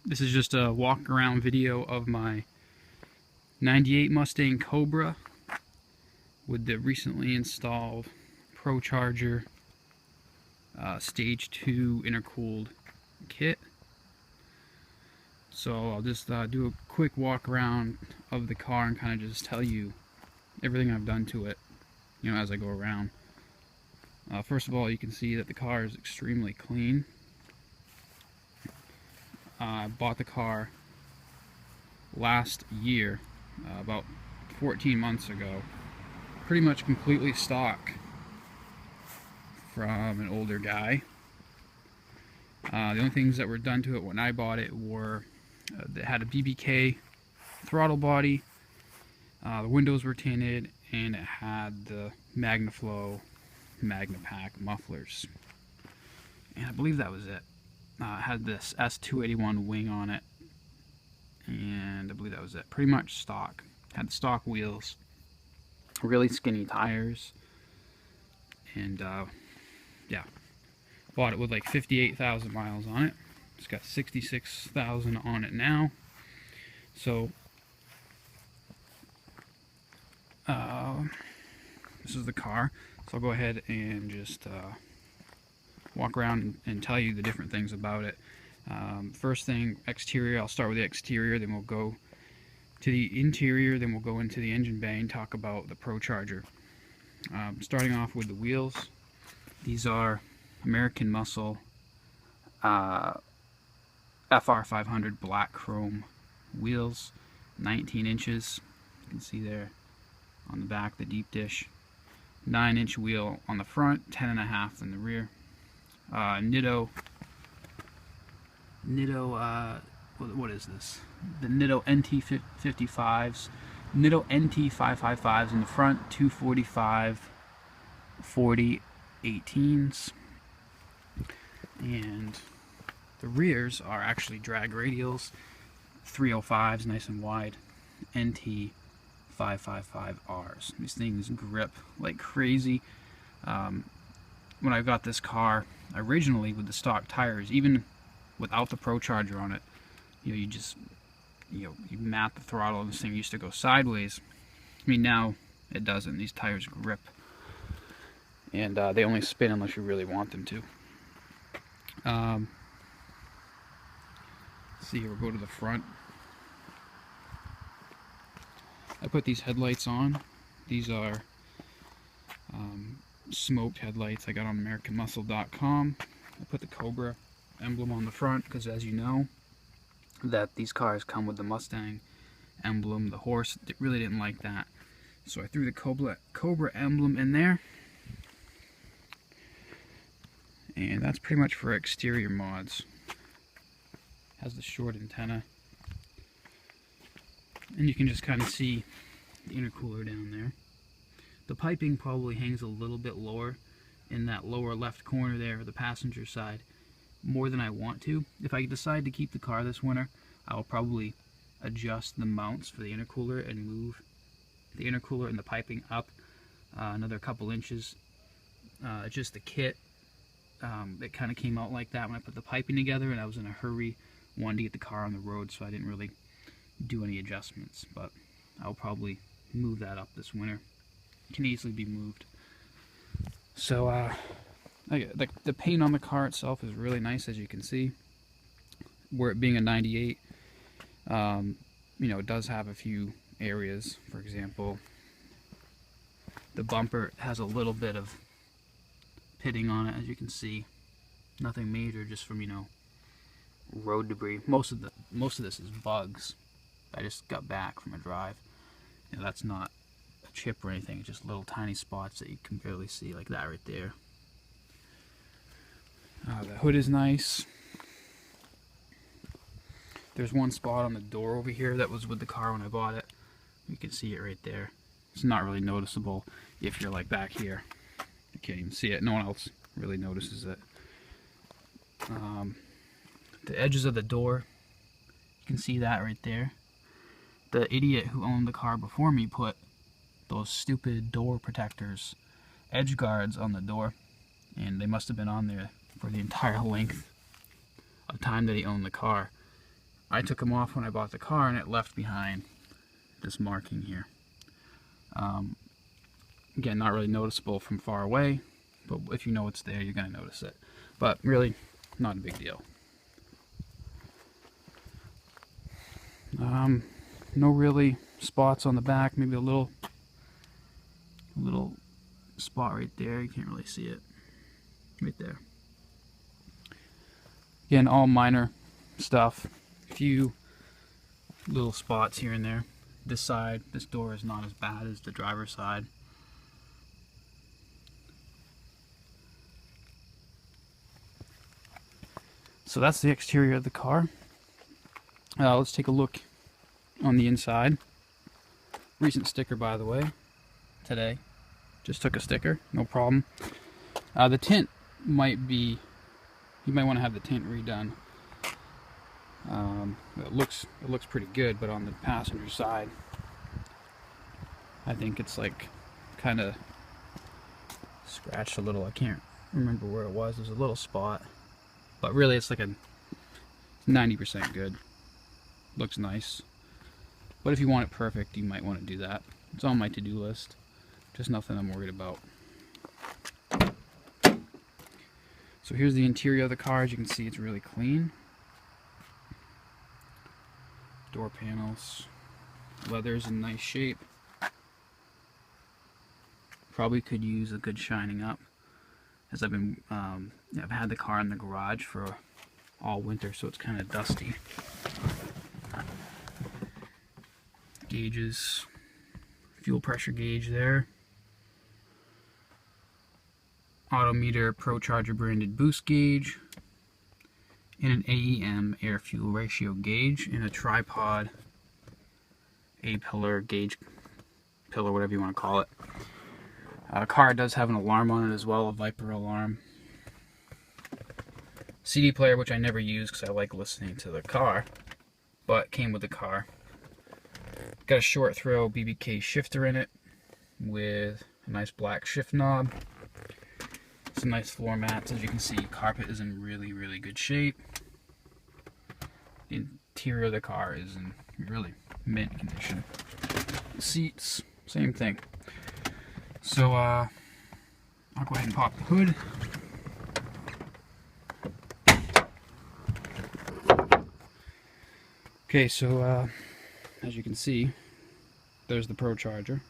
This is just a walk around video of my 98 Mustang Cobra with the recently installed procharged stage 2 intercooled kit. So I'll just do a quick walk around of the car and kind of just tell you everything I've done to it, you know, as I go around. First of all, you can see that the car is extremely clean. I bought the car last year, about 14 months ago, pretty much completely stock from an older guy. The only things that were done to it when I bought it were it had a BBK throttle body, the windows were tinted, and it had the MagnaFlow MagnaPack mufflers, and I believe that was it. It had this S281 wing on it, and I believe that was it. Pretty much stock. Had stock wheels, really skinny tires, and yeah, bought it with like 58,000 miles on it. It's got 66,000 on it now. So this is the car. So I'll go ahead and just walk around and tell you the different things about it. First thing, exterior. I'll start with the exterior, then we'll go to the interior, then we'll go into the engine bay and talk about the procharged. Starting off with the wheels. These are American Muscle FR500 black chrome wheels, 19 inches. You can see there on the back, the deep dish. 9-inch wheel on the front, 10.5 in the rear. Nitto, what is this? The Nitto NT55s, Nitto NT555s in the front, 245 40 18s, and the rears are actually drag radials, 305s, nice and wide, NT555Rs. These things grip like crazy. When I got this car originally with the stock tires, even without the procharged on it, you mat the throttle and this thing used to go sideways. I mean, now it doesn't. These tires grip, and they only spin unless you really want them to. Let's see here, we'll go to the front. I put these headlights on. These are smoked headlights I got on AmericanMuscle.com. I put the Cobra emblem on the front because, as you know, that these cars come with the Mustang emblem. The horse really didn't like that, so I threw the Cobra emblem in there. And that's pretty much for exterior mods. Has the short antenna, and you can just kind of see the intercooler down there. The piping probably hangs a little bit lower in that lower left corner there, the passenger side, more than I want to. If I decide to keep the car this winter, I'll probably adjust the mounts for the intercooler and move the intercooler and the piping up another couple inches. Just the kit, it kind of came out like that when I put the piping together, and I was in a hurry, wanted to get the car on the road, so I didn't really do any adjustments, but I'll probably move that up this winter. It can easily be moved. So the paint on the car itself is really nice, as you can see. Where it being a 98, it does have a few areas. For example, the bumper has a little bit of pitting on it, as you can see. Nothing major, just from road debris. Most of this is bugs. I just got back from a drive. That's not a chip or anything, just little tiny spots that you can barely see, like that right there. The hood is nice. There's one spot on the door over here that was with the car when I bought it. You can see it right there. It's not really noticeable if you're like back here. You can't even see it. No one else really notices it. The edges of the door, you can see that right there. The idiot who owned the car before me put those stupid door protectors, edge guards on the door, and they must have been on there for the entire length of time that he owned the car. I took them off when I bought the car, and it left behind this marking here. Again, not really noticeable from far away, but if you know it's there, you're going to notice it. But really, not a big deal. No really spots on the back, maybe a little spot right there. You can't really see it. Right there. Again, all minor stuff. A few little spots here and there. This side, this door is not as bad as the driver's side. So that's the exterior of the car. Let's take a look on the inside. Recent sticker, by the way, today. Just took a sticker, no problem. The tint might be, you might want to have the tint redone. It looks pretty good, but on the passenger side, I think it's like kind of scratched a little. I can't remember where it was. There's a little spot, but really it's like a 90% good. Looks nice, but if you want it perfect, you might want to do that. It's on my to-do list. Just nothing I'm worried about. So here's the interior of the car. As you can see, it's really clean. Door panels, leather's in nice shape. Probably could use a good shining up, as I've had the car in the garage for all winter, so it's kind of dusty. Gauges, fuel pressure gauge there. Autometer procharger branded boost gauge, and an AEM air fuel ratio gauge, and a tripod A-pillar gauge pillar, whatever you want to call it. The car does have an alarm on it as well, a Viper alarm. CD player, which I never use because I like listening to the car, but came with the car. Got a short throw BBK shifter in it with a nice black shift knob. Some nice floor mats. As you can see, carpet is in really, really good shape. The interior of the car is in really mint condition. The seats, same thing. So I'll go ahead and pop the hood. Okay, so as you can see, there's the procharger.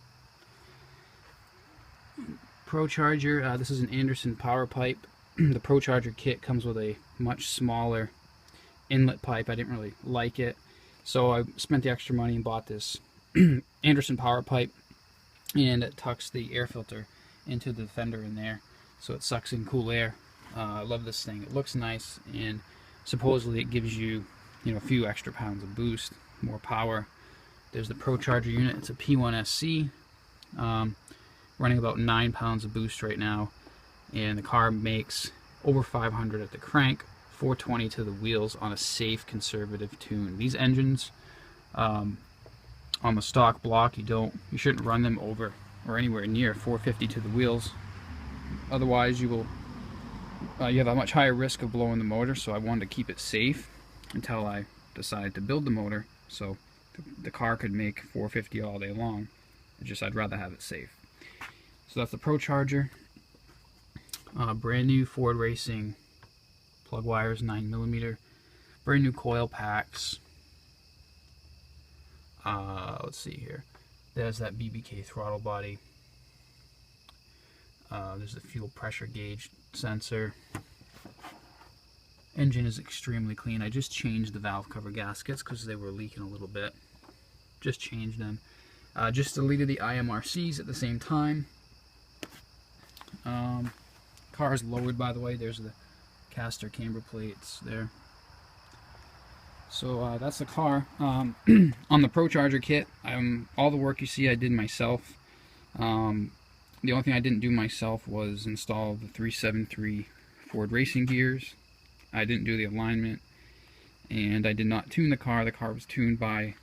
Procharger, this is an Anderson power pipe. The procharger kit comes with a much smaller inlet pipe. I didn't really like it, so I spent the extra money and bought this Anderson power pipe, and it tucks the air filter into the fender in there, so it sucks in cool air. I love this thing. It looks nice, and supposedly it gives you, a few extra pounds of boost, more power. There's the procharger unit. It's a P1SC. Running about 9 pounds of boost right now, and the car makes over 500 at the crank, 420 to the wheels on a safe, conservative tune. These engines, on the stock block, you shouldn't run them over or anywhere near 450 to the wheels. Otherwise, you have a much higher risk of blowing the motor. So I wanted to keep it safe until I decided to build the motor. So the car could make 450 all day long. I'd rather have it safe. So that's the procharger. Brand new Ford Racing plug wires, 9mm. Brand new coil packs. Let's see here. There's that BBK throttle body. There's the fuel pressure gauge sensor. Engine is extremely clean. I just changed the valve cover gaskets because they were leaking a little bit. Just changed them. Just deleted the IMRCs at the same time. Car is lowered, by the way. There's the caster camber plates there. So that's the car. On the procharger kit, all the work you see I did myself. The only thing I didn't do myself was install the 373 Ford Racing gears. I didn't do the alignment, and I did not tune the car. The car was tuned by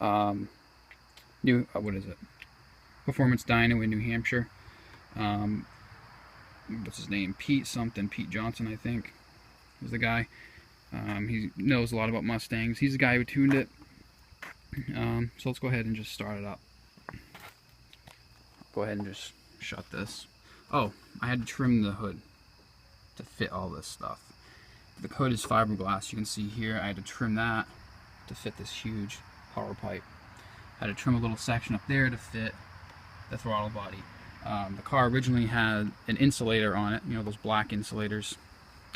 Performance Dyno in New Hampshire. What's his name? Pete Johnson, I think, was the guy. He knows a lot about Mustangs. He's the guy who tuned it. So let's go ahead and just start it up. Go ahead and just shut this. Oh, I had to trim the hood to fit all this stuff. The hood is fiberglass. You can see here I had to trim that to fit this huge power pipe. I had to trim a little section up there to fit the throttle body. The car originally had an insulator on it, you know, those black insulators.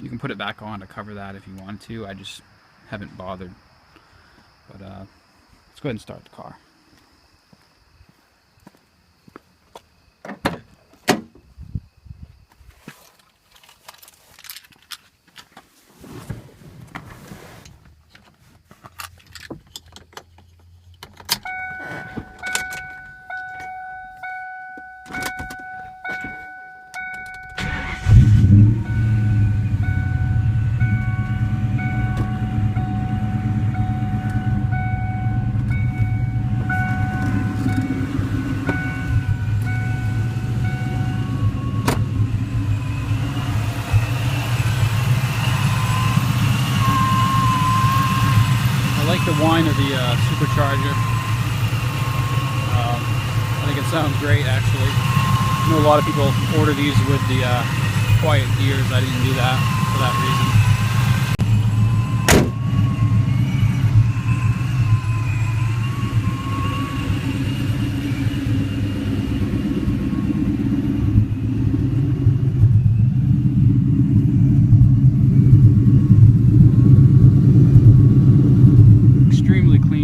You can put it back on to cover that if you want to. I just haven't bothered. But let's go ahead and start the car. I like the whine of the supercharger. I think it sounds great, actually. I know a lot of people order these with the quiet gears. I didn't do that for that reason.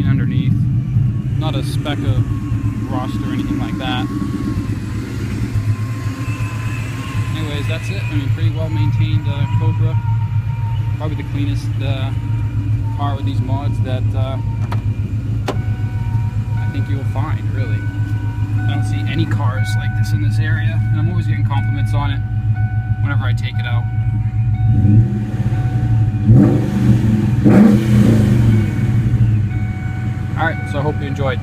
Underneath, not a speck of rust or anything like that. Anyways, that's it. I mean, pretty well maintained Cobra. Probably the cleanest car with these mods that I think you will find, really. I don't see any cars like this in this area, and I'm always getting compliments on it whenever I take it out. Alright, so I hope you enjoyed.